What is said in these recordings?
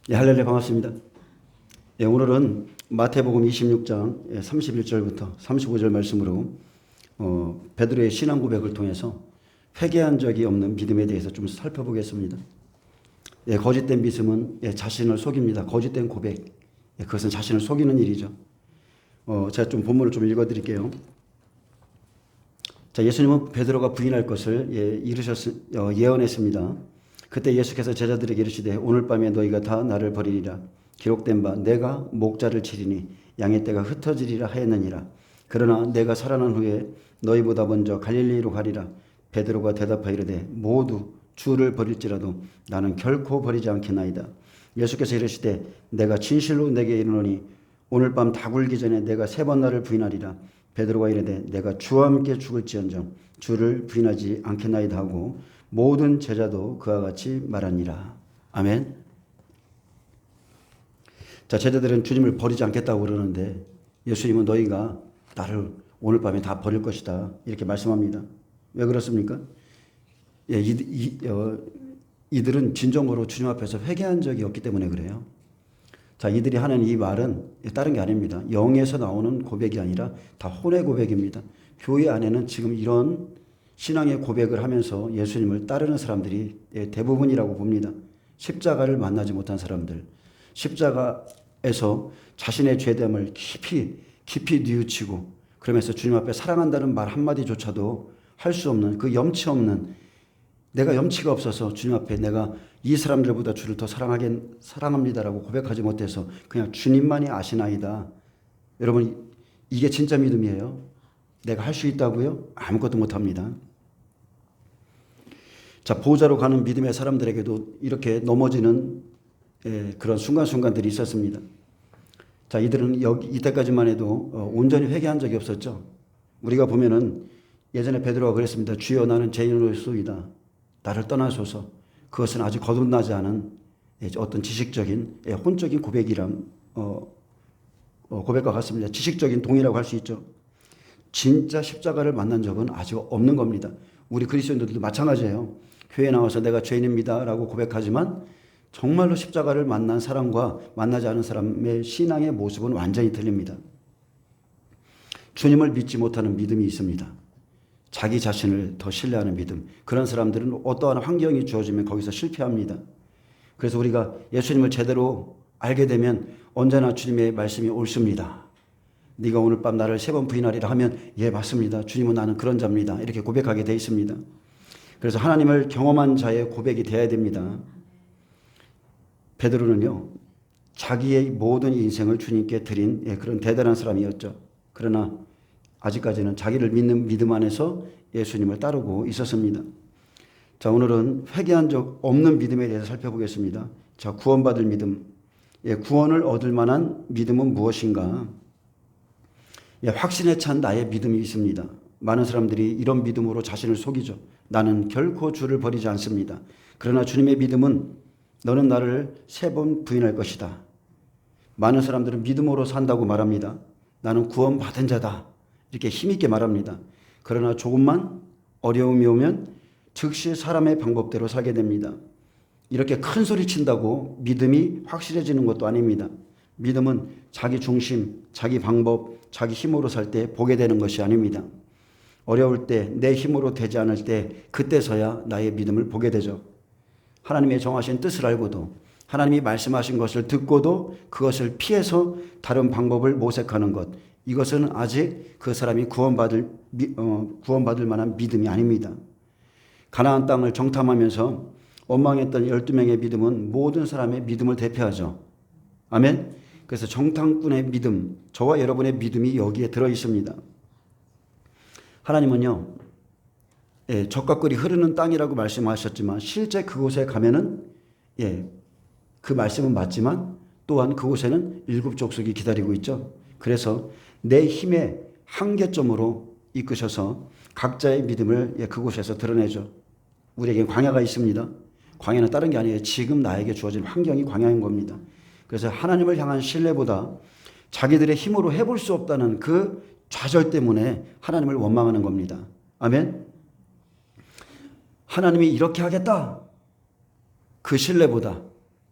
예, 할렐루야 반갑습니다. 예, 오늘은 마태복음 26장 31절부터 35절 말씀으로 베드로의 신앙 고백을 통해서 회개한 적이 없는 믿음에 대해서 좀 살펴보겠습니다. 예, 거짓된 믿음은 자신을 속입니다. 거짓된 고백, 그것은 자신을 속이는 일이죠. 제가 좀 본문을 좀 읽어드릴게요. 자, 예수님은 베드로가 부인할 것을 예언했습니다. 그때 예수께서 제자들에게 이르시되 오늘 밤에 너희가 다 나를 버리리라. 기록된 바 내가 목자를 치리니 양의 떼가 흩어지리라 하였느니라. 그러나 내가 살아난 후에 너희보다 먼저 갈릴리로 가리라. 베드로가 대답하여 이르되 모두 주를 버릴지라도 나는 결코 버리지 않겠나이다. 예수께서 이르시되 내가 진실로 내게 이르노니 오늘 밤 다 굴기 전에 내가 3번 나를 부인하리라. 베드로가 이르되 내가 주와 함께 죽을지언정 주를 부인하지 않겠나이다 하고 모든 제자도 그와 같이 말하니라. 아멘. 자, 제자들은 주님을 버리지 않겠다고 그러는데 예수님은 너희가 나를 오늘 밤에 다 버릴 것이다 이렇게 말씀합니다. 왜 그렇습니까? 이들은 진정으로 주님 앞에서 회개한 적이 없기 때문에 그래요. 자, 이들이 하는 이 말은 다른 게 아닙니다. 영에서 나오는 고백이 아니라 다 혼의 고백입니다. 교회 안에는 지금 이런 신앙의 고백을 하면서 예수님을 따르는 사람들이 대부분이라고 봅니다. 십자가를 만나지 못한 사람들, 십자가에서 자신의 죄됨을 깊이 뉘우치고 그러면서 주님 앞에 사랑한다는 말 한마디조차도 할 수 없는 그 염치 없는, 내가 염치가 없어서 주님 앞에 내가 이 사람들보다 주를 더 사랑합니다라고 고백하지 못해서 그냥 주님만이 아시나이다. 여러분, 이게 진짜 믿음이에요. 내가 할 수 있다고요? 아무것도 못합니다. 자, 보호자로 가는 믿음의 사람들에게도 이렇게 넘어지는 그런 순간순간들이 있었습니다. 자, 이들은 이때까지만 해도 온전히 회개한 적이 없었죠. 우리가 보면은 예전에 베드로가 그랬습니다. 주여 나는 죄인으로소이다. 나를 떠나소서. 그것은 아직 거듭나지 않은 어떤 지식적인 혼적인 고백이란 고백과 같습니다. 지식적인 동의라고 할 수 있죠. 진짜 십자가를 만난 적은 아직 없는 겁니다. 우리 그리스도인들도 마찬가지예요. 교회에 나와서 내가 죄인입니다 라고 고백하지만 정말로 십자가를 만난 사람과 만나지 않은 사람의 신앙의 모습은 완전히 틀립니다. 주님을 믿지 못하는 믿음이 있습니다. 자기 자신을 더 신뢰하는 믿음. 그런 사람들은 어떠한 환경이 주어지면 거기서 실패합니다. 그래서 우리가 예수님을 제대로 알게 되면 언제나 주님의 말씀이 옳습니다. 네가 오늘 밤 나를 3번 부인하리라 하면 예 맞습니다. 주님은 나는 그런 자입니다. 이렇게 고백하게 돼 있습니다. 그래서 하나님을 경험한 자의 고백이 되어야 됩니다. 베드로는요 자기의 모든 인생을 주님께 드린 그런 대단한 사람이었죠. 그러나 아직까지는 자기를 믿는 믿음 안에서 예수님을 따르고 있었습니다. 자, 오늘은 회개한 적 없는 믿음에 대해서 살펴보겠습니다. 자, 구원받을 믿음. 구원을 얻을 만한 믿음은 무엇인가? 확신에 찬 나의 믿음이 있습니다. 많은 사람들이 이런 믿음으로 자신을 속이죠. 나는 결코 주를 버리지 않습니다. 그러나 주님의 믿음은 너는 나를 3번 부인할 것이다. 많은 사람들은 믿음으로 산다고 말합니다. 나는 구원받은 자다. 이렇게 힘있게 말합니다. 그러나 조금만 어려움이 오면 즉시 사람의 방법대로 살게 됩니다. 이렇게 큰 소리 친다고 믿음이 확실해지는 것도 아닙니다. 믿음은 자기 중심, 자기 방법, 자기 힘으로 살 때 보게 되는 것이 아닙니다. 어려울 때, 내 힘으로 되지 않을 때 그때서야 나의 믿음을 보게 되죠. 하나님의 정하신 뜻을 알고도 하나님이 말씀하신 것을 듣고도 그것을 피해서 다른 방법을 모색하는 것, 이것은 아직 그 사람이 구원받을 만한 믿음이 아닙니다. 가나안 땅을 정탐하면서 원망했던 12명의 믿음은 모든 사람의 믿음을 대표하죠. 아멘. 그래서 정탐꾼의 믿음, 저와 여러분의 믿음이 여기에 들어 있습니다. 하나님은요, 젖과 꿀이 흐르는 땅이라고 말씀하셨지만 실제 그곳에 가면은 그 말씀은 맞지만 또한 그곳에는 7 족속이 기다리고 있죠. 그래서 내 힘의 한계점으로 이끄셔서 각자의 믿음을 그곳에서 드러내죠. 우리에게 광야가 있습니다. 광야는 다른 게 아니에요. 지금 나에게 주어진 환경이 광야인 겁니다. 그래서 하나님을 향한 신뢰보다 자기들의 힘으로 해볼 수 없다는 그 좌절 때문에 하나님을 원망하는 겁니다. 아멘. 하나님이 이렇게 하겠다. 그 신뢰보다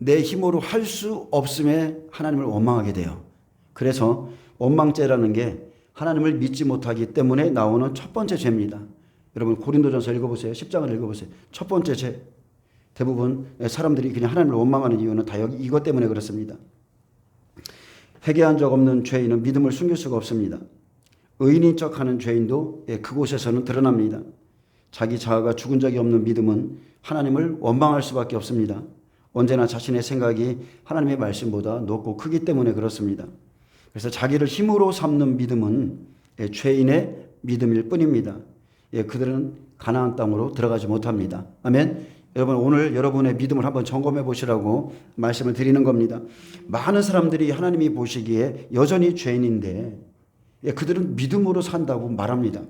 내 힘으로 할 수 없음에 하나님을 원망하게 돼요. 그래서 원망죄라는 게 하나님을 믿지 못하기 때문에 나오는 첫 번째 죄입니다. 여러분 고린도전서 읽어보세요. 10장을 읽어보세요. 첫 번째 죄. 대부분 사람들이 그냥 하나님을 원망하는 이유는 다 여기 이것 때문에 그렇습니다. 회개한 적 없는 죄인은 믿음을 숨길 수가 없습니다. 의인인 척하는 죄인도 그곳에서는 드러납니다. 자기 자아가 죽은 적이 없는 믿음은 하나님을 원망할 수밖에 없습니다. 언제나 자신의 생각이 하나님의 말씀보다 높고 크기 때문에 그렇습니다. 그래서 자기를 힘으로 삼는 믿음은 죄인의 믿음일 뿐입니다. 그들은 가나안 땅으로 들어가지 못합니다. 아멘. 여러분 오늘 여러분의 믿음을 한번 점검해 보시라고 말씀을 드리는 겁니다. 많은 사람들이 하나님이 보시기에 여전히 죄인인데 그들은 믿음으로 산다고 말합니다.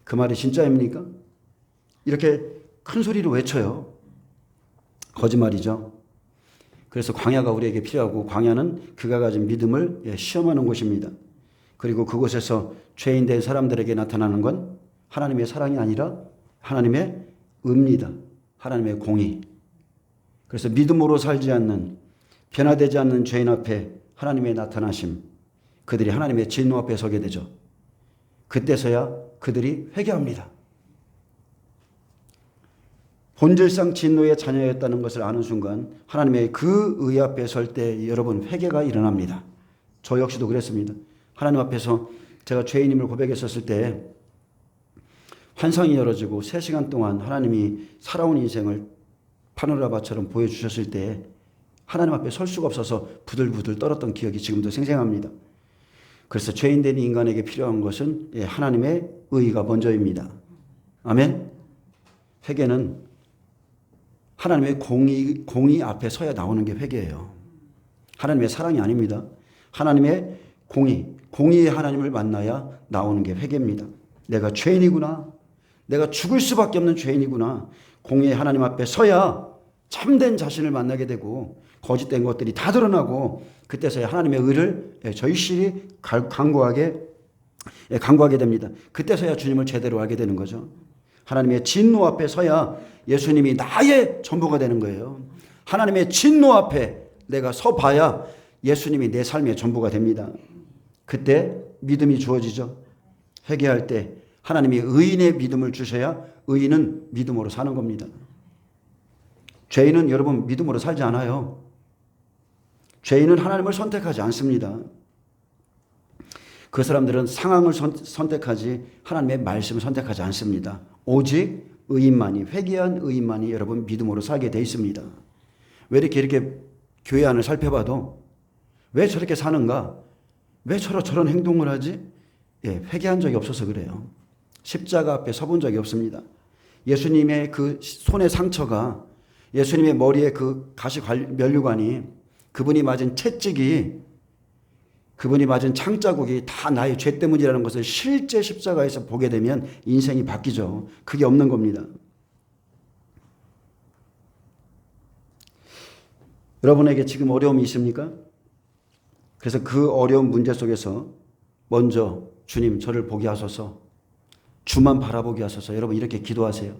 그 말이 진짜입니까? 이렇게 큰 소리로 외쳐요. 거짓말이죠. 그래서 광야가 우리에게 필요하고 광야는 그가 가진 믿음을 시험하는 곳입니다. 그리고 그곳에서 죄인 된 사람들에게 나타나는 건 하나님의 사랑이 아니라 하나님의 은입니다. 하나님의 공의. 그래서 믿음으로 살지 않는 변화되지 않는 죄인 앞에 하나님의 나타나심, 그들이 하나님의 진노 앞에 서게 되죠. 그때서야 그들이 회개합니다. 본질상 진노의 자녀였다는 것을 아는 순간 하나님의 그 의 앞에 설 때 여러분 회개가 일어납니다. 저 역시도 그랬습니다. 하나님 앞에서 제가 죄인임을 고백했었을 때 환상이 열어지고 3시간 동안 하나님이 살아온 인생을 파노라마처럼 보여주셨을 때 하나님 앞에 설 수가 없어서 부들부들 떨었던 기억이 지금도 생생합니다. 그래서 죄인 된 인간에게 필요한 것은 하나님의 의의가 먼저입니다. 아멘. 회개는 하나님의 공의 앞에 서야 나오는 게 회개예요. 하나님의 사랑이 아닙니다. 하나님의 공의의 하나님을 만나야 나오는 게 회개입니다. 내가 죄인이구나. 내가 죽을 수밖에 없는 죄인이구나. 공의의 하나님 앞에 서야 참된 자신을 만나게 되고 거짓된 것들이 다 드러나고 그때서야 하나님의 의를 절실히 간구하게 됩니다. 그때서야 주님을 제대로 알게 되는 거죠. 하나님의 진노 앞에 서야 예수님이 나의 전부가 되는 거예요. 하나님의 진노 앞에 내가 서봐야 예수님이 내 삶의 전부가 됩니다. 그때 믿음이 주어지죠. 회개할 때 하나님이 의인의 믿음을 주셔야 의인은 믿음으로 사는 겁니다. 죄인은 여러분 믿음으로 살지 않아요. 죄인은 하나님을 선택하지 않습니다. 그 사람들은 상황을 선택하지 하나님의 말씀을 선택하지 않습니다. 오직 의인만이 회개한 의인만이 여러분 믿음으로 살게 돼 있습니다. 왜 이렇게 교회 안을 살펴봐도 왜 저렇게 사는가? 왜 저런 행동을 하지? 회개한 적이 없어서 그래요. 십자가 앞에 서본 적이 없습니다. 예수님의 그 손의 상처가 예수님의 머리에 그 가시 면류관이 그분이 맞은 채찍이 그분이 맞은 창자국이 다 나의 죄 때문이라는 것을 실제 십자가에서 보게 되면 인생이 바뀌죠. 그게 없는 겁니다. 여러분에게 지금 어려움이 있습니까? 그래서 그 어려운 문제 속에서 먼저 주님 저를 보게 하소서, 주만 바라보게 하소서. 여러분 이렇게 기도하세요.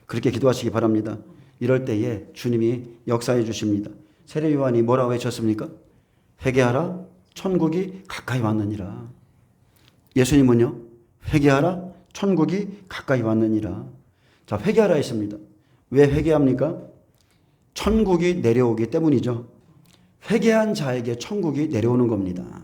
그렇게 기도하시기 바랍니다. 이럴 때에 주님이 역사해 주십니다. 세례 요한이 뭐라고 외쳤습니까? 회개하라, 천국이 가까이 왔느니라. 예수님은요, 회개하라, 천국이 가까이 왔느니라. 자, 회개하라 했습니다. 왜 회개합니까? 천국이 내려오기 때문이죠. 회개한 자에게 천국이 내려오는 겁니다.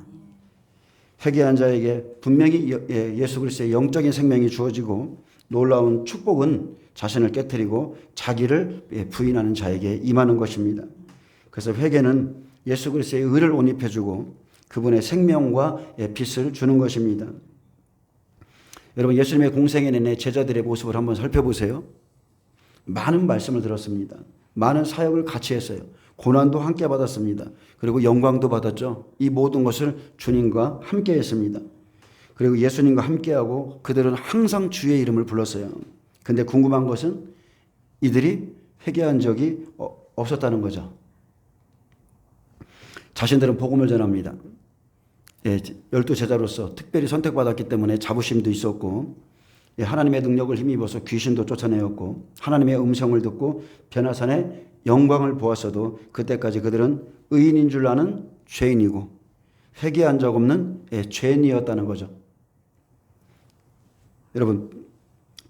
회개한 자에게 분명히 예수 그리스도의 영적인 생명이 주어지고 놀라운 축복은 자신을 깨트리고 자기를 부인하는 자에게 임하는 것입니다. 그래서 회개는 예수 그리스도의 의를 옷 입혀주고 그분의 생명과 빛을 주는 것입니다. 여러분 예수님의 공생애 내내 제자들의 모습을 한번 살펴보세요. 많은 말씀을 들었습니다. 많은 사역을 같이 했어요. 고난도 함께 받았습니다. 그리고 영광도 받았죠. 이 모든 것을 주님과 함께 했습니다. 그리고 예수님과 함께하고 그들은 항상 주의 이름을 불렀어요. 근데 궁금한 것은 이들이 회개한 적이 없었다는 거죠. 자신들은 복음을 전합니다. 12제자로서 특별히 선택받았기 때문에 자부심도 있었고 하나님의 능력을 힘입어서 귀신도 쫓아내었고 하나님의 음성을 듣고 변화산의 영광을 보았어도 그때까지 그들은 의인인 줄 아는 죄인이고 회개한 적 없는 죄인이었다는 거죠. 여러분,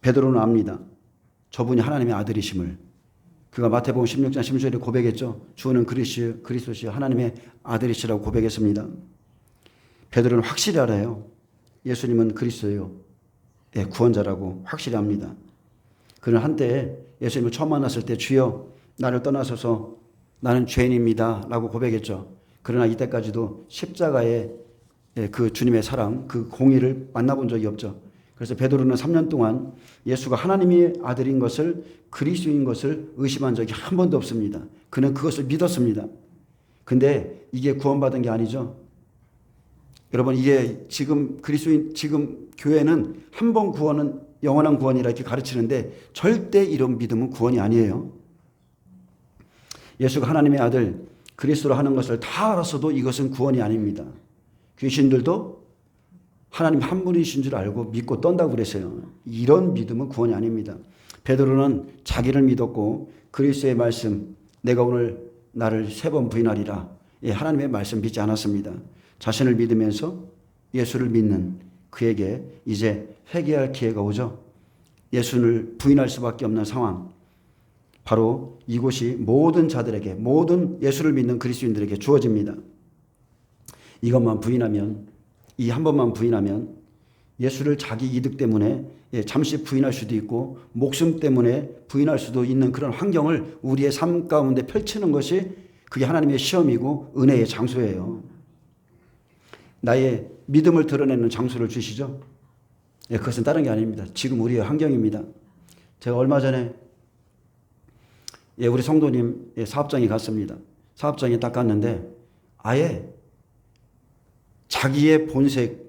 베드로는 압니다. 저분이 하나님의 아들이심을. 그가 마태복음 16장 16절에 고백했죠. 주는 그리스도시요 하나님의 아들이시라고 고백했습니다. 베드로는 확실히 알아요. 예수님은 그리스도예요. 구원자라고 확실히 압니다. 그는 한때 예수님을 처음 만났을 때 주여 나를 떠나소서 나는 죄인입니다 라고 고백했죠. 그러나 이때까지도 십자가의 그 주님의 사랑, 그 공의를 만나본 적이 없죠. 그래서 베드로는 3년 동안 예수가 하나님의 아들인 것을, 그리스도인 것을 의심한 적이 한 번도 없습니다. 그는 그것을 믿었습니다. 근데 이게 구원받은 게 아니죠. 여러분, 이게 지금 지금 교회는 한 번 구원은 영원한 구원이라 이렇게 가르치는데 절대 이런 믿음은 구원이 아니에요. 예수가 하나님의 아들 그리스도로 하는 것을 다 알았어도 이것은 구원이 아닙니다. 귀신들도 하나님 한 분이신 줄 알고 믿고 떤다고 그랬어요. 이런 믿음은 구원이 아닙니다. 베드로는 자기를 믿었고 그리스도의 말씀, 내가 오늘 나를 3번 부인하리라, 하나님의 말씀 믿지 않았습니다. 자신을 믿으면서 예수를 믿는 그에게 이제 회개할 기회가 오죠. 예수를 부인할 수밖에 없는 상황. 바로 이곳이 모든 자들에게, 모든 예수를 믿는 그리스도인들에게 주어집니다. 이것만 부인하면, 이 한 번만 부인하면 예수를 자기 이득 때문에 잠시 부인할 수도 있고 목숨 때문에 부인할 수도 있는 그런 환경을 우리의 삶 가운데 펼치는 것이 그게 하나님의 시험이고 은혜의 장소예요. 나의 믿음을 드러내는 장소를 주시죠. 그것은 다른 게 아닙니다. 지금 우리의 환경입니다. 제가 얼마 전에 우리 성도님 사업장에 갔습니다. 사업장에 딱 갔는데 아예 자기의 본색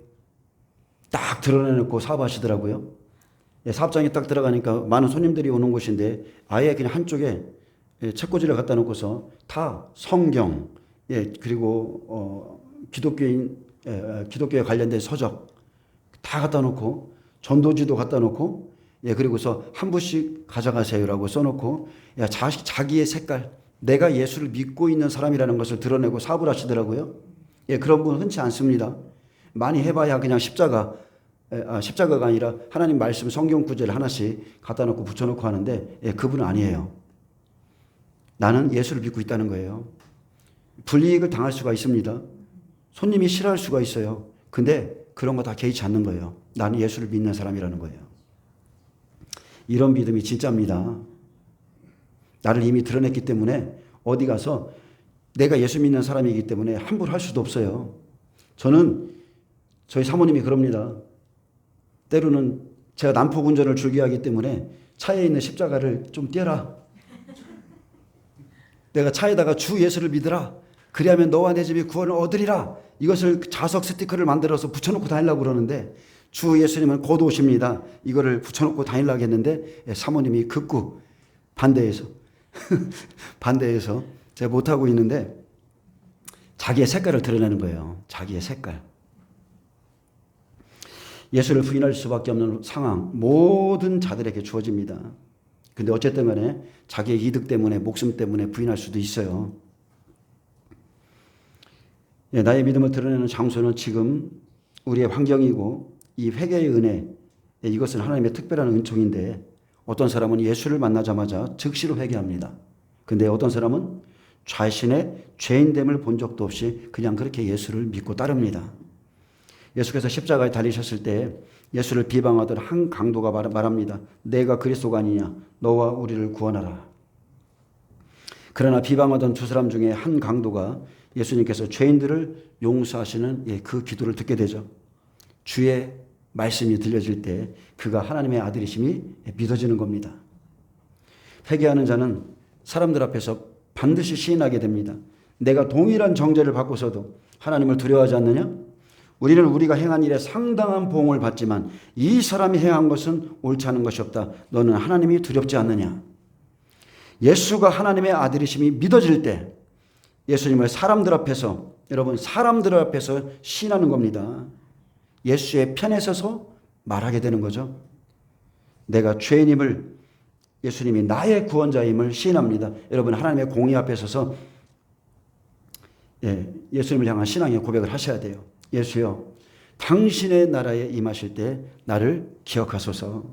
딱 드러내놓고 사업하시더라고요. 사업장에 딱 들어가니까 많은 손님들이 오는 곳인데 아예 그냥 한쪽에 책꽂이를 갖다 놓고서 다 성경, 그리고 기독교에 관련된 서적 다 갖다 놓고 전도지도 갖다 놓고 그리고서 한 부씩 가져가세요라고 써놓고 자기의 색깔, 내가 예수를 믿고 있는 사람이라는 것을 드러내고 사업을 하시더라고요. 그런 분은 흔치 않습니다. 많이 해봐야 그냥 십자가가 아니라 하나님 말씀 성경 구절을 하나씩 갖다 놓고 붙여놓고 하는데 그분은 아니에요. 나는 예수를 믿고 있다는 거예요. 불이익을 당할 수가 있습니다. 손님이 싫어할 수가 있어요. 근데 그런 거 다 개의치 않는 거예요. 나는 예수를 믿는 사람이라는 거예요. 이런 믿음이 진짜입니다. 나를 이미 드러냈기 때문에 어디 가서 내가 예수 믿는 사람이기 때문에 함부로 할 수도 없어요. 저희 사모님이 그럽니다. 때로는 제가 난폭 운전을 즐겨하기 때문에 차에 있는 십자가를 좀 떼라. 내가 차에다가 주 예수를 믿으라. 그리하면 너와 내 집이 구원을 얻으리라. 이것을 자석 스티커를 만들어서 붙여놓고 다니려고 그러는데 주 예수님은 곧 오십니다. 이거를 붙여놓고 다니려고 했는데 사모님이 극구 반대해서 제가 못하고 있는데 자기의 색깔을 드러내는 거예요. 자기의 색깔. 예수를 부인할 수밖에 없는 상황, 모든 자들에게 주어집니다. 근데 어쨌든 간에 자기의 이득 때문에, 목숨 때문에 부인할 수도 있어요. 나의 믿음을 드러내는 장소는 지금 우리의 환경이고 이 회개의 은혜, 이것은 하나님의 특별한 은총인데 어떤 사람은 예수를 만나자마자 즉시로 회개합니다. 근데 어떤 사람은 자신의 죄인됨을 본 적도 없이 그냥 그렇게 예수를 믿고 따릅니다. 예수께서 십자가에 달리셨을 때 예수를 비방하던 한 강도가 말합니다. 내가 그리스도가 아니냐? 너와 우리를 구원하라. 그러나 비방하던 두 사람 중에 한 강도가 예수님께서 죄인들을 용서하시는 그 기도를 듣게 되죠. 주의 말씀이 들려질 때 그가 하나님의 아들이심이 믿어지는 겁니다. 회개하는 자는 사람들 앞에서 반드시 시인하게 됩니다. 내가 동일한 정죄를 받고서도 하나님을 두려워하지 않느냐? 우리는 우리가 행한 일에 상당한 보응을 받지만 이 사람이 행한 것은 옳지 않은 것이 없다. 너는 하나님이 두렵지 않느냐? 예수가 하나님의 아들이심이 믿어질 때 예수님을 사람들 앞에서, 여러분 사람들 앞에서 시인하는 겁니다. 예수의 편에 서서 말하게 되는 거죠. 내가 죄인임을, 예수님이 나의 구원자임을 시인합니다. 여러분, 하나님의 공의 앞에 서서 예수님을 향한 신앙의 고백을 하셔야 돼요. 예수여, 당신의 나라에 임하실 때 나를 기억하소서.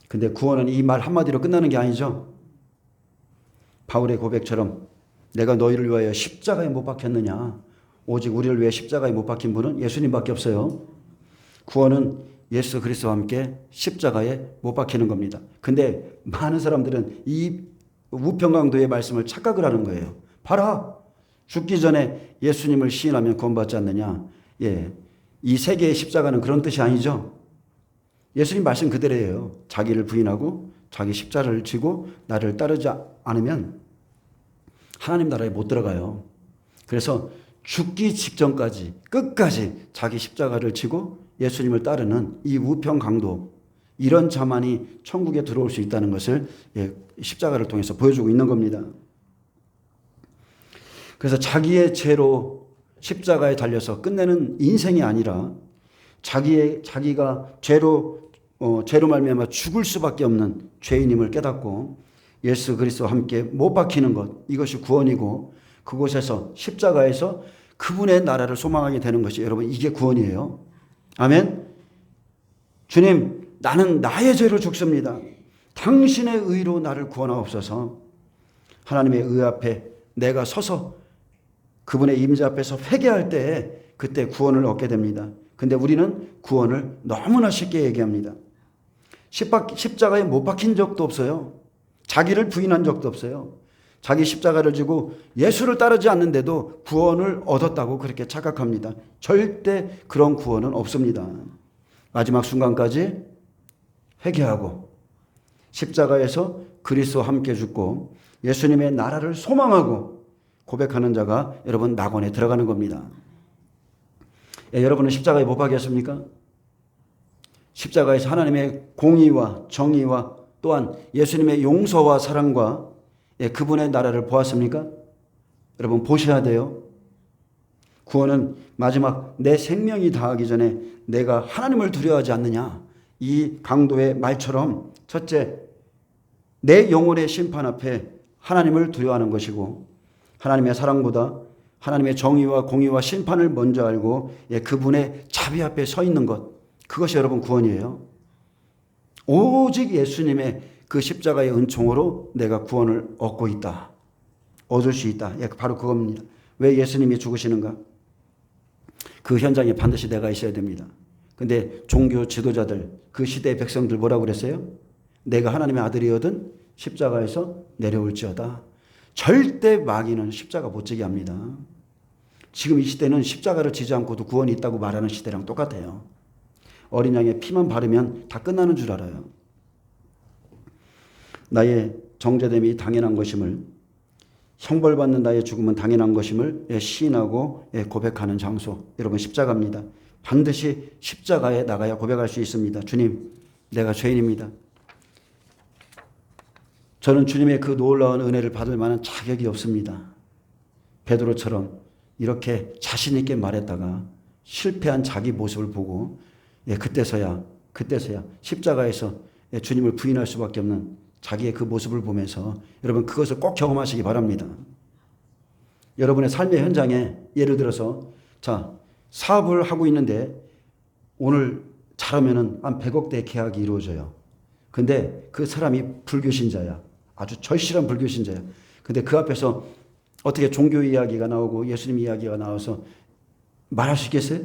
근데 구원은 이 말 한마디로 끝나는 게 아니죠. 바울의 고백처럼 내가 너희를 위하여 십자가에 못 박혔느냐. 오직 우리를 위해 십자가에 못 박힌 분은 예수님밖에 없어요. 구원은 예수 그리스도와 함께 십자가에 못 박히는 겁니다. 근데 많은 사람들은 이 우평강도의 말씀을 착각을 하는 거예요. 봐라, 죽기 전에 예수님을 시인하면 구원받지 않느냐. 이 세계의 십자가는 그런 뜻이 아니죠. 예수님 말씀 그대로예요. 자기를 부인하고 자기 십자가를 지고 나를 따르지 않으면 하나님 나라에 못 들어가요. 그래서 죽기 직전까지 끝까지 자기 십자가를 지고 예수님을 따르는 이 우평강도, 이런 자만이 천국에 들어올 수 있다는 것을 십자가를 통해서 보여주고 있는 겁니다. 그래서 자기의 죄로 십자가에 달려서 끝내는 인생이 아니라 자기가 죄로 말미암아 죽을 수밖에 없는 죄인임을 깨닫고 예수 그리스도와 함께 못 박히는 것, 이것이 구원이고, 그곳에서 십자가에서 그분의 나라를 소망하게 되는 것이, 여러분, 이게 구원이에요. 아멘. 주님, 나는 나의 죄로 죽습니다. 당신의 의로 나를 구원하옵소서. 하나님의 의 앞에 내가 서서 그분의 임재 앞에서 회개할 때 그때 구원을 얻게 됩니다. 근데 우리는 구원을 너무나 쉽게 얘기합니다. 십자가에 못 박힌 적도 없어요. 자기를 부인한 적도 없어요. 자기 십자가를 지고 예수를 따르지 않는데도 구원을 얻었다고 그렇게 착각합니다. 절대 그런 구원은 없습니다. 마지막 순간까지 회개하고 십자가에서 그리스도와 함께 죽고 예수님의 나라를 소망하고 고백하는 자가 여러분 낙원에 들어가는 겁니다. 여러분은 십자가에 못 박혔습니까? 십자가에서 하나님의 공의와 정의와 또한 예수님의 용서와 사랑과 그분의 나라를 보았습니까? 여러분 보셔야 돼요. 구원은 마지막 내 생명이 다하기 전에 내가 하나님을 두려워하지 않느냐, 이 강도의 말처럼 첫째, 내 영혼의 심판 앞에 하나님을 두려워하는 것이고, 하나님의 사랑보다 하나님의 정의와 공의와 심판을 먼저 알고 그분의 자비 앞에 서 있는 것, 그것이 여러분 구원이에요. 오직 예수님의 그 십자가의 은총으로 내가 구원을 얻고 있다, 얻을 수 있다. 바로 그겁니다. 왜 예수님이 죽으시는가? 그 현장에 반드시 내가 있어야 됩니다. 근데 종교 지도자들, 그 시대의 백성들 뭐라고 그랬어요? 내가 하나님의 아들이거든 십자가에서 내려올지어다. 절대 마귀는 십자가 못 지게 합니다. 지금 이 시대는 십자가를 지지 않고도 구원이 있다고 말하는 시대랑 똑같아요. 어린 양의 피만 바르면 다 끝나는 줄 알아요. 나의 정죄됨이 당연한 것임을, 형벌받는 나의 죽음은 당연한 것임을 시인하고 고백하는 장소, 여러분 십자가입니다. 반드시 십자가에 나가야 고백할 수 있습니다. 주님, 내가 죄인입니다. 저는 주님의 그 놀라운 은혜를 받을 만한 자격이 없습니다. 베드로처럼 이렇게 자신 있게 말했다가 실패한 자기 모습을 보고 그때서야 십자가에서 주님을 부인할 수밖에 없는 자기의 그 모습을 보면서 여러분 그것을 꼭 경험하시기 바랍니다. 여러분의 삶의 현장에 예를 들어서 사업을 하고 있는데 오늘 잘하면은 한 100억대 계약이 이루어져요. 근데 그 사람이 불교신자야. 아주 절실한 불교신자야. 근데 그 앞에서 어떻게 종교 이야기가 나오고 예수님 이야기가 나와서 말할 수 있겠어요?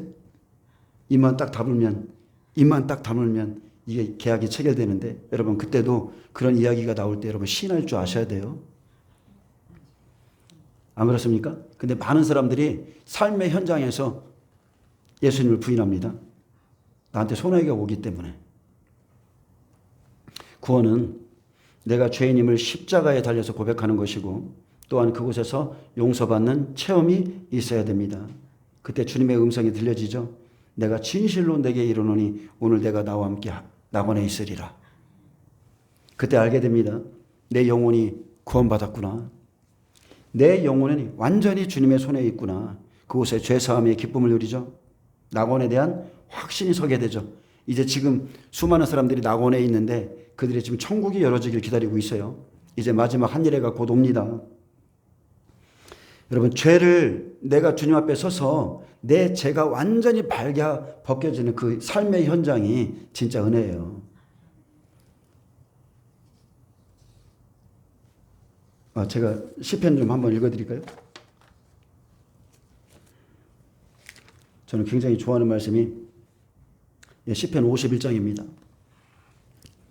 입만 딱 다물면 이게 계약이 체결되는데, 여러분 그때도 그런 이야기가 나올 때 여러분 시인할 줄 아셔야 돼요. 안 그렇습니까? 근데 많은 사람들이 삶의 현장에서 예수님을 부인합니다. 나한테 손해가 오기 때문에. 구원은 내가 죄인임을 십자가에 달려서 고백하는 것이고, 또한 그곳에서 용서받는 체험이 있어야 됩니다. 그때 주님의 음성이 들려지죠. 내가 진실로 내게 이르노니 오늘 내가 나와 함께 낙원에 있으리라. 그때 알게 됩니다. 내 영혼이 구원받았구나. 내 영혼은 완전히 주님의 손에 있구나. 그곳에 죄사함의 기쁨을 누리죠. 낙원에 대한 확신이 서게 되죠. 이제 지금 수많은 사람들이 낙원에 있는데 그들이 지금 천국이 열어지길 기다리고 있어요. 이제 마지막 한 일회가 곧 옵니다. 여러분, 죄를 내가 주님 앞에 서서 내 죄가 완전히 벗겨지는 그 삶의 현장이 진짜 은혜예요. 제가 시편 좀 한번 읽어드릴까요? 저는 굉장히 좋아하는 말씀이 시편 51장입니다.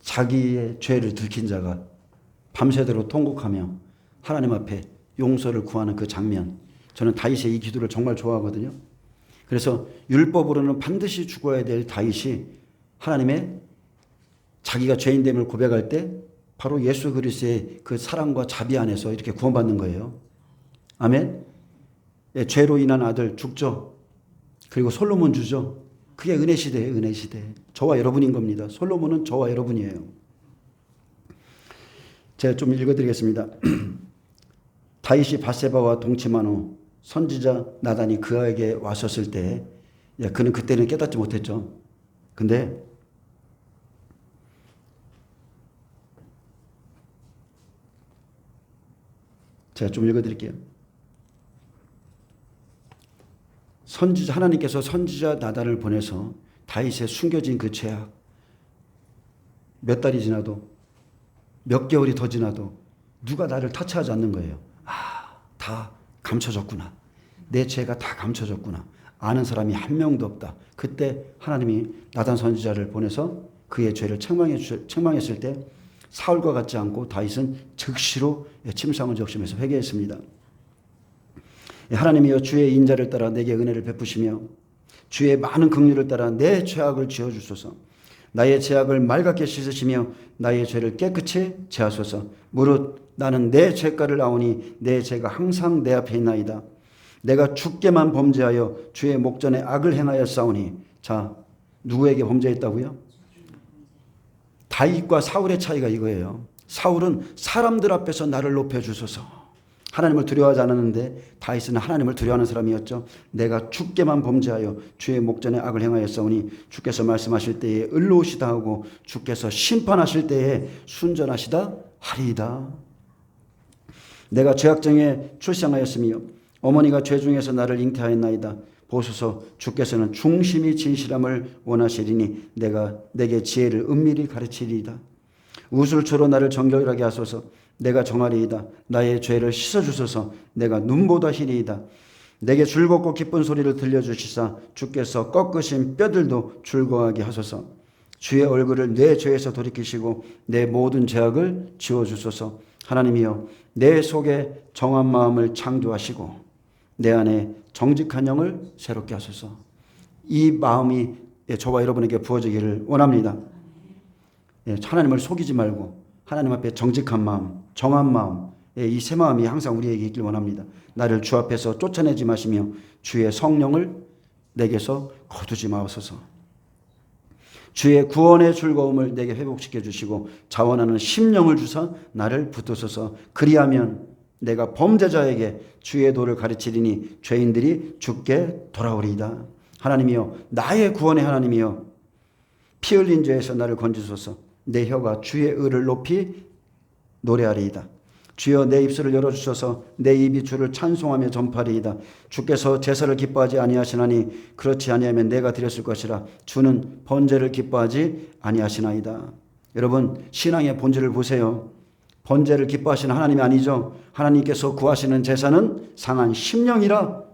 자기의 죄를 들킨 자가 밤새도록 통곡하며 하나님 앞에 용서를 구하는 그 장면, 저는 다윗의 이 기도를 정말 좋아하거든요. 그래서 율법으로는 반드시 죽어야 될 다윗이 하나님의 자기가 죄인됨을 고백할 때 바로 예수 그리스도의 그 사랑과 자비 안에서 이렇게 구원받는 거예요. 아멘. 죄로 인한 아들 죽죠. 그리고 솔로몬 주죠. 그게 은혜 시대예요. 은혜 시대. 저와 여러분인 겁니다. 솔로몬은 저와 여러분이에요. 제가 좀 읽어드리겠습니다. 다윗이 밧세바와 동침한 후 선지자 나단이 그에게 왔었을 때 그는 그때는 깨닫지 못했죠. 근데 제가 좀 읽어드릴게요. 하나님께서 선지자 나단을 보내서 다윗의 숨겨진 그 죄악, 몇 달이 지나도 몇 개월이 더 지나도 누가 나를 터치하지 않는 거예요. 다 감춰졌구나. 내 죄가 다 감춰졌구나. 아는 사람이 한 명도 없다. 그때 하나님이 나단 선지자를 보내서 그의 죄를 책망했을 때 사울과 같지 않고 다윗은 즉시로 침상을 적시면서 회개했습니다. 하나님이여, 주의 인자를 따라 내게 은혜를 베푸시며 주의 많은 긍휼을 따라 내 죄악을 지어주소서. 나의 죄악을 맑게 씻으시며 나의 죄를 깨끗이 제하소서. 무릇 나는 내 죄가를 아오니 내 죄가 항상 내 앞에 있나이다. 내가 주께만 범죄하여 주의 목전에 악을 행하였사오니. 자, 누구에게 범죄했다고요? 다윗과 사울의 차이가 이거예요. 사울은 사람들 앞에서 나를 높여주소서. 하나님을 두려워하지 않았는데 다윗은 하나님을 두려워하는 사람이었죠. 내가 주께만 범죄하여 주의 목전에 악을 행하였사오니 주께서 말씀하실 때에 의로우시다 하고 주께서 심판하실 때에 순전하시다 하리이다. 내가 죄악정에 출생하였으며 어머니가 죄 중에서 나를 잉태하였나이다. 보소서, 주께서는 중심이 진실함을 원하시리니 내게 지혜를 은밀히 가르치리이다. 우술초로 나를 정결하게 하소서. 내가 정하리이다. 나의 죄를 씻어주소서. 내가 눈보다 희리이다. 내게 즐겁고 기쁜 소리를 들려주시사 주께서 꺾으신 뼈들도 즐거워하게 하소서. 주의 얼굴을 내 죄에서 돌이키시고 내 모든 죄악을 지워주소서. 하나님이여, 내 속에 정한 마음을 창조하시고 내 안에 정직한 영을 새롭게 하소서. 이 마음이 저와 여러분에게 부어지기를 원합니다. 하나님을 속이지 말고 하나님 앞에 정직한 마음, 정한 마음, 이 새 마음이 항상 우리에게 있길 원합니다. 나를 주 앞에서 쫓아내지 마시며 주의 성령을 내게서 거두지 마옵소서. 주의 구원의 즐거움을 내게 회복시켜 주시고 자원하는 심령을 주사 나를 붙드소서. 그리하면 내가 범죄자에게 주의 도를 가르치리니 죄인들이 주께 돌아오리이다. 하나님이여, 나의 구원의 하나님이여, 피 흘린 죄에서 나를 건지소서. 내 혀가 주의 의를 높이 노래하리이다. 주여, 내 입술을 열어주셔서 내 입이 주를 찬송하며 전파리이다. 주께서 제사를 기뻐하지 아니하시나니 그렇지 아니하면 내가 드렸을 것이라. 주는 번제를 기뻐하지 아니하시나이다. 여러분, 신앙의 본질을 보세요. 번제를 기뻐하시는 하나님이 아니죠. 하나님께서 구하시는 제사는 상한 심령이라.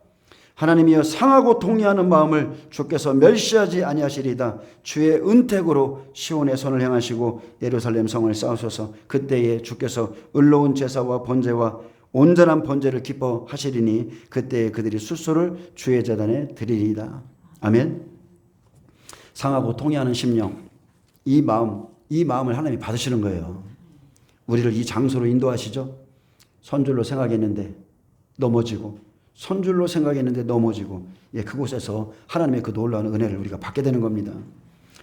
하나님이여, 상하고 통회하는 마음을 주께서 멸시하지 아니하시리이다. 주의 은택으로 시온의 선을 행하시고 예루살렘 성을 쌓으소서. 그때에 주께서 의로운 제사와 번제와 온전한 번제를 기뻐하시리니 그때에 그들이 수소를 주의 제단에 드리리이다. 아멘. 상하고 통회하는 심령, 이 마음을 하나님이 받으시는 거예요. 우리를 이 장소로 인도하시죠. 선줄로 생각했는데 넘어지고, 선줄로 생각했는데 넘어지고, 그곳에서 하나님의 그 놀라운 은혜를 우리가 받게 되는 겁니다.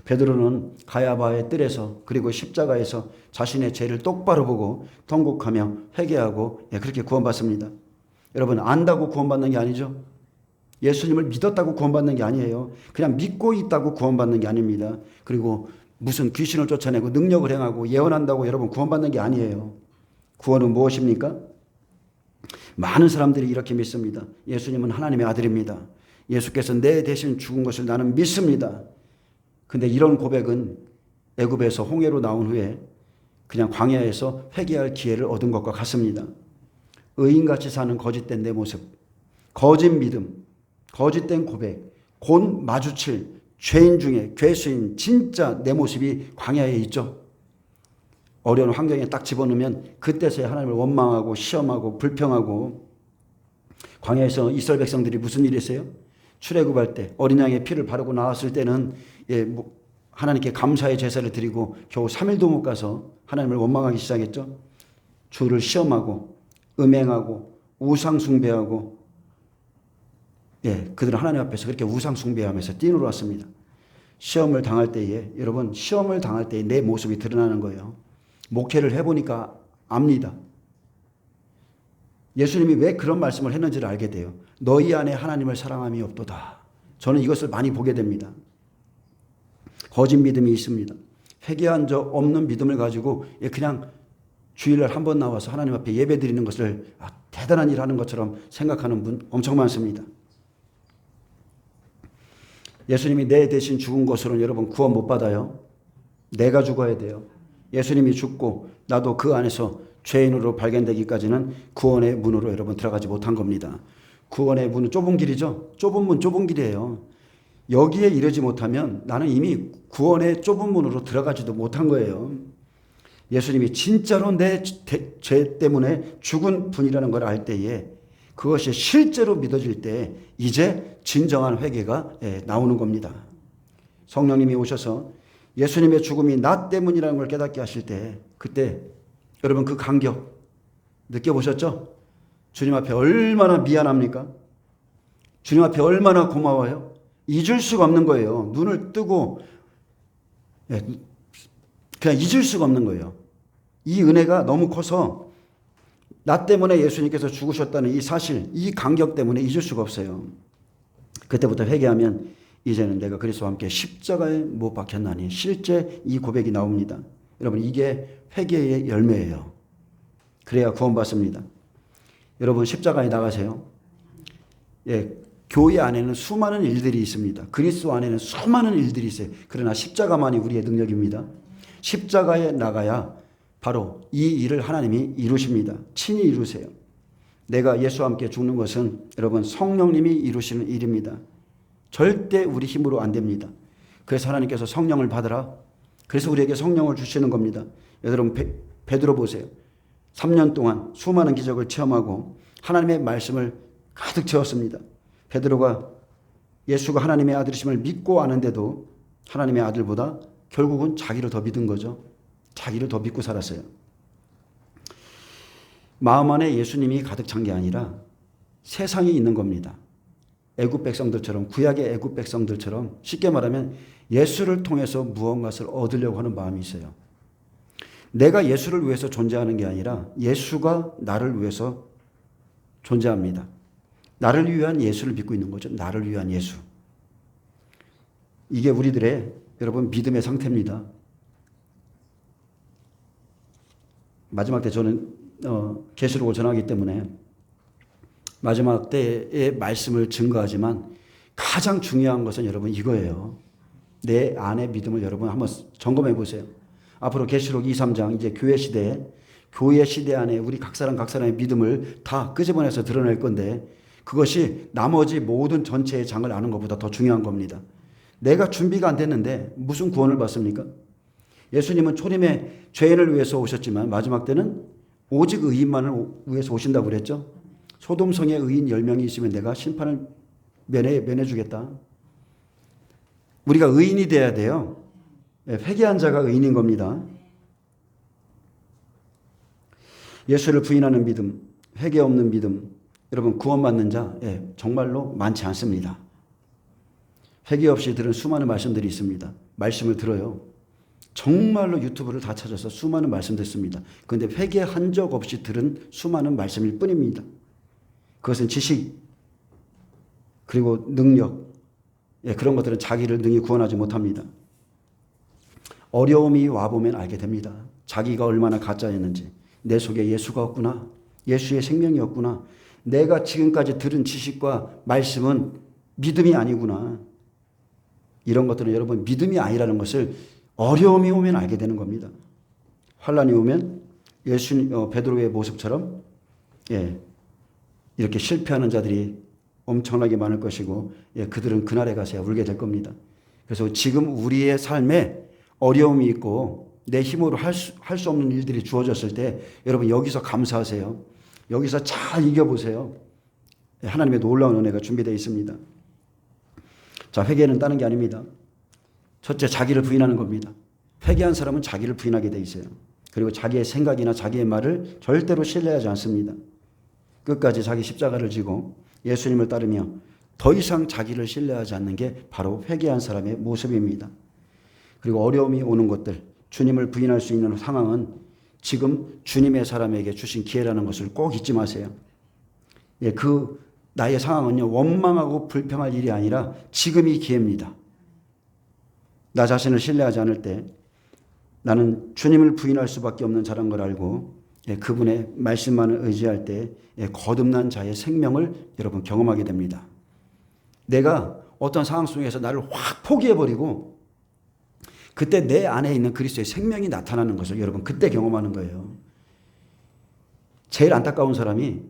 베드로는 가야바의 뜰에서, 그리고 십자가에서 자신의 죄를 똑바로 보고 통곡하며 회개하고 그렇게 구원받습니다. 여러분, 안다고 구원받는 게 아니죠. 예수님을 믿었다고 구원받는 게 아니에요. 그냥 믿고 있다고 구원받는 게 아닙니다. 그리고 무슨 귀신을 쫓아내고 능력을 행하고 예언한다고 여러분 구원받는 게 아니에요. 구원은 무엇입니까? 많은 사람들이 이렇게 믿습니다. 예수님은 하나님의 아들입니다. 예수께서 내 대신 죽은 것을 나는 믿습니다. 근데 이런 고백은 애굽에서 홍해로 나온 후에 그냥 광야에서 회개할 기회를 얻은 것과 같습니다. 의인같이 사는 거짓된 내 모습, 거짓 믿음, 거짓된 고백, 곧 마주칠 죄인 중에 괴수인 진짜 내 모습이 광야에 있죠. 어려운 환경에 딱 집어넣으면 그때서야 하나님을 원망하고 시험하고 불평하고. 광야에서 이스라엘 백성들이 무슨 일이 있어요? 출애굽할 때 어린 양의 피를 바르고 나왔을 때는 하나님께 감사의 제사를 드리고 겨우 3일도 못 가서 하나님을 원망하기 시작했죠. 주를 시험하고 음행하고 우상 숭배하고 그들은 하나님 앞에서 그렇게 우상 숭배하면서 뛰놀았습니다. 시험을 당할 때에 여러분 시험을 당할 때에 내 모습이 드러나는 거예요. 목회를 해보니까 압니다. 예수님이 왜 그런 말씀을 했는지를 알게 돼요. 너희 안에 하나님을 사랑함이 없도다. 저는 이것을 많이 보게 됩니다. 거짓 믿음이 있습니다. 회개한 적 없는 믿음을 가지고 그냥 주일날 한 번 나와서 하나님 앞에 예배 드리는 것을 대단한 일 하는 것처럼 생각하는 분 엄청 많습니다. 예수님이 내 대신 죽은 것으로는 여러분 구원 못 받아요. 내가 죽어야 돼요. 예수님이 죽고 나도 그 안에서 죄인으로 발견되기까지는 구원의 문으로 여러분 들어가지 못한 겁니다. 구원의 문은 좁은 길이죠. 좁은 문, 좁은 길이에요. 여기에 이르지 못하면 나는 이미 구원의 좁은 문으로 들어가지도 못한 거예요. 예수님이 진짜로 내 죄 때문에 죽은 분이라는 걸 알 때에 그것이 실제로 믿어질 때 이제 진정한 회개가 나오는 겁니다. 성령님이 오셔서 예수님의 죽음이 나 때문이라는 걸 깨닫게 하실 때 그때 여러분 그 감격 느껴보셨죠? 주님 앞에 얼마나 미안합니까? 주님 앞에 얼마나 고마워요? 잊을 수가 없는 거예요. 눈을 뜨고 그냥 잊을 수가 없는 거예요. 이 은혜가 너무 커서 나 때문에 예수님께서 죽으셨다는 이 사실, 이 감격 때문에 잊을 수가 없어요. 그때부터 회개하면 이제는 내가 그리스도와 함께 십자가에 못 박혔나니 실제 이 고백이 나옵니다. 여러분 이게 회개의 열매예요. 그래야 구원받습니다. 여러분 십자가에 나가세요. 교회 안에는 수많은 일들이 있습니다. 그리스도 안에는 수많은 일들이 있어요. 그러나 십자가만이 우리의 능력입니다. 십자가에 나가야 바로 이 일을 하나님이 이루십니다. 친히 이루세요. 내가 예수와 함께 죽는 것은 여러분 성령님이 이루시는 일입니다. 절대 우리 힘으로 안 됩니다. 그래서 하나님께서 성령을 받으라. 그래서 우리에게 성령을 주시는 겁니다. 여러분 베드로 보세요. 3년 동안 수많은 기적을 체험하고 하나님의 말씀을 가득 채웠습니다. 베드로가 예수가 하나님의 아들이심을 믿고 아는데도 하나님의 아들보다 결국은 자기를 더 믿은 거죠. 자기를 더 믿고 살았어요. 마음 안에 예수님이 가득 찬 게 아니라 세상에 있는 겁니다. 애굽 백성들처럼 구약의 애굽 백성들처럼 쉽게 말하면 예수를 통해서 무언가를 얻으려고 하는 마음이 있어요. 내가 예수를 위해서 존재하는 게 아니라 예수가 나를 위해서 존재합니다. 나를 위한 예수를 믿고 있는 거죠. 나를 위한 예수. 이게 우리들의 여러분 믿음의 상태입니다. 마지막 때 저는 계시록을 전하기 때문에 마지막 때의 말씀을 증거하지만 가장 중요한 것은 여러분 이거예요. 내 안의 믿음을 여러분 한번 점검해 보세요. 앞으로 계시록 2, 3장 이제 교회 시대 안에 우리 각 사람의 믿음을 다 끄집어내서 드러낼 건데 그것이 나머지 모든 전체의 장을 아는 것보다 더 중요한 겁니다. 내가 준비가 안 됐는데 무슨 구원을 받습니까? 예수님은 초림에 죄인을 위해서 오셨지만 마지막 때는 오직 의인만을 위해서 오신다고 그랬죠. 소돔성에 의인 10명이 있으면 내가 심판을 면해 주겠다. 우리가 의인이 돼야 돼요. 회개한 자가 의인인 겁니다. 예수를 부인하는 믿음, 회개 없는 믿음, 여러분 구원받는 자 정말로 많지 않습니다. 회개 없이 들은 수많은 말씀들이 있습니다. 말씀을 들어요. 정말로 유튜브를 다 찾아서 수많은 말씀 듣습니다. 그런데 회개한 적 없이 들은 수많은 말씀일 뿐입니다. 그것은 지식, 그리고 능력, 그런 것들은 자기를 능히 구원하지 못합니다. 어려움이 와보면 알게 됩니다. 자기가 얼마나 가짜였는지. 내 속에 예수가 없구나. 예수의 생명이 없구나. 내가 지금까지 들은 지식과 말씀은 믿음이 아니구나. 이런 것들은 여러분 믿음이 아니라는 것을 어려움이 오면 알게 되는 겁니다. 환란이 오면 베드로의 모습처럼 이렇게 실패하는 자들이 엄청나게 많을 것이고 그들은 그날에 가서야 울게 될 겁니다. 그래서 지금 우리의 삶에 어려움이 있고 내 힘으로 할 수 없는 일들이 주어졌을 때 여러분 여기서 감사하세요. 여기서 잘 이겨보세요. 하나님의 놀라운 은혜가 준비되어 있습니다. 자, 회개는 다른 게 아닙니다. 첫째, 자기를 부인하는 겁니다. 회개한 사람은 자기를 부인하게 돼 있어요. 그리고 자기의 생각이나 자기의 말을 절대로 신뢰하지 않습니다. 끝까지 자기 십자가를 지고 예수님을 따르며 더 이상 자기를 신뢰하지 않는 게 바로 회개한 사람의 모습입니다. 그리고 어려움이 오는 것들, 주님을 부인할 수 있는 상황은 지금 주님의 사람에게 주신 기회라는 것을 꼭 잊지 마세요. 그 나의 상황은요, 원망하고 불평할 일이 아니라 지금이 기회입니다. 나 자신을 신뢰하지 않을 때 나는 주님을 부인할 수밖에 없는 자란 걸 알고 그분의 말씀만을 의지할 때 거듭난 자의 생명을 여러분 경험하게 됩니다. 내가 어떤 상황 속에서 나를 확 포기해버리고 그때 내 안에 있는 그리스도의 생명이 나타나는 것을 여러분 그때 경험하는 거예요. 제일 안타까운 사람이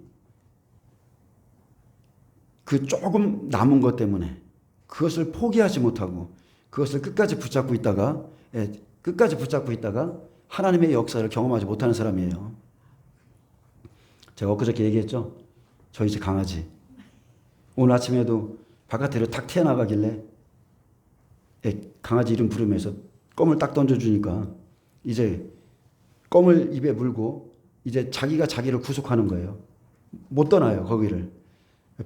그 조금 남은 것 때문에 그것을 포기하지 못하고 그것을 끝까지 붙잡고 있다가 하나님의 역사를 경험하지 못하는 사람이에요. 제가 엊그저께 얘기했죠. 저희 집 강아지. 오늘 아침에도 바깥으로 탁 튀어나가길래 강아지 이름 부르면서 껌을 딱 던져주니까 이제 껌을 입에 물고 이제 자기가 자기를 구속하는 거예요. 못 떠나요, 거기를.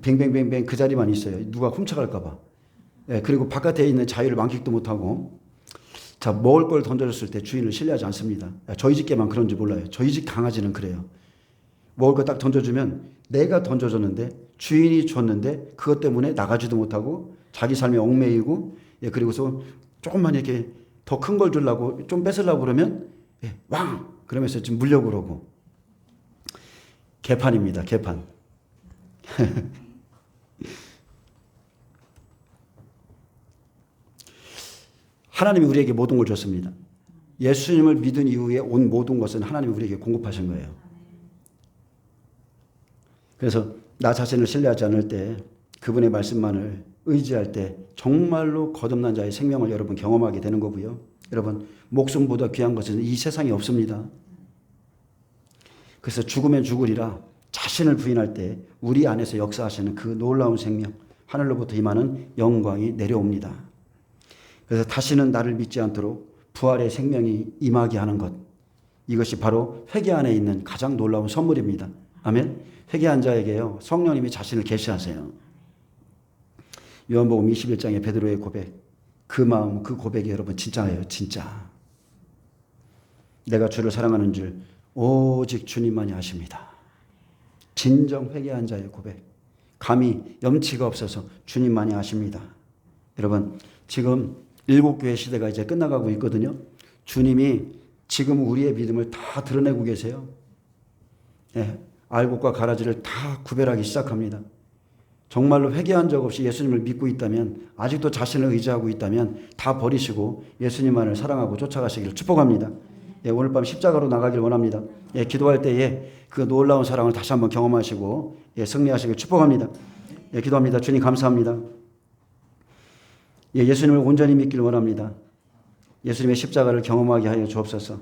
뱅뱅뱅뱅 그 자리만 있어요. 누가 훔쳐갈까 봐. 그리고 바깥에 있는 자유를 만끽도 못하고. 자, 먹을 걸 던져줬을 때 주인을 신뢰하지 않습니다. 저희 집게만 그런지 몰라요. 저희 집 강아지는 그래요. 먹을 거 딱 던져주면 내가 던져줬는데 주인이 줬는데 그것 때문에 나가지도 못하고 자기 삶에 얽매이고 그리고서 조금만 이렇게 더 큰 걸 주려고 좀 뺏으려고 그러면 왕! 그러면서 지금 물려고 그러고. 개판입니다. 개판. 하나님이 우리에게 모든 걸 줬습니다. 예수님을 믿은 이후에 온 모든 것은 하나님이 우리에게 공급하신 거예요. 그래서 나 자신을 신뢰하지 않을 때 그분의 말씀만을 의지할 때 정말로 거듭난 자의 생명을 여러분 경험하게 되는 거고요. 여러분 목숨보다 귀한 것은 이 세상에 없습니다. 그래서 죽으면 죽으리라 자신을 부인할 때 우리 안에서 역사하시는 그 놀라운 생명, 하늘로부터 임하는 영광이 내려옵니다. 그래서 다시는 나를 믿지 않도록 부활의 생명이 임하게 하는 것, 이것이 바로 회개 안에 있는 가장 놀라운 선물입니다. 아멘. 회개한 자에게요 성령님이 자신을 계시하세요. 요한복음 21장의 베드로의 고백, 그 마음, 그 고백이 여러분 진짜예요. 진짜. 내가 주를 사랑하는 줄 오직 주님만이 아십니다. 진정 회개한 자의 고백, 감히 염치가 없어서 주님만이 아십니다. 여러분 지금 일곱교회 시대가 이제 끝나가고 있거든요. 주님이 지금 우리의 믿음을 다 드러내고 계세요. 알곡과 가라지를 다 구별하기 시작합니다. 정말로 회개한 적 없이 예수님을 믿고 있다면, 아직도 자신을 의지하고 있다면 다 버리시고 예수님만을 사랑하고 쫓아가시기를 축복합니다. 오늘 밤 십자가로 나가길 원합니다. 기도할 때에 그 놀라운 사랑을 다시 한번 경험하시고 승리하시길 축복합니다. 기도합니다. 주님 감사합니다. 예수님을 온전히 믿기를 원합니다. 예수님의 십자가를 경험하게 하여 주옵소서.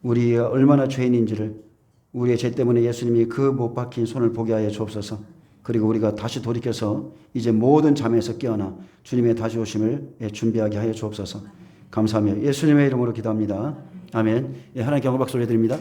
우리가 얼마나 죄인인지를, 우리의 죄 때문에 예수님이 그 못 박힌 손을 보게 하여 주옵소서. 그리고 우리가 다시 돌이켜서 이제 모든 잠에서 깨어나 주님의 다시 오심을 준비하게 하여 주옵소서. 감사하며 예수님의 이름으로 기도합니다. 아멘. 하나님께 영광 박수 올려드립니다.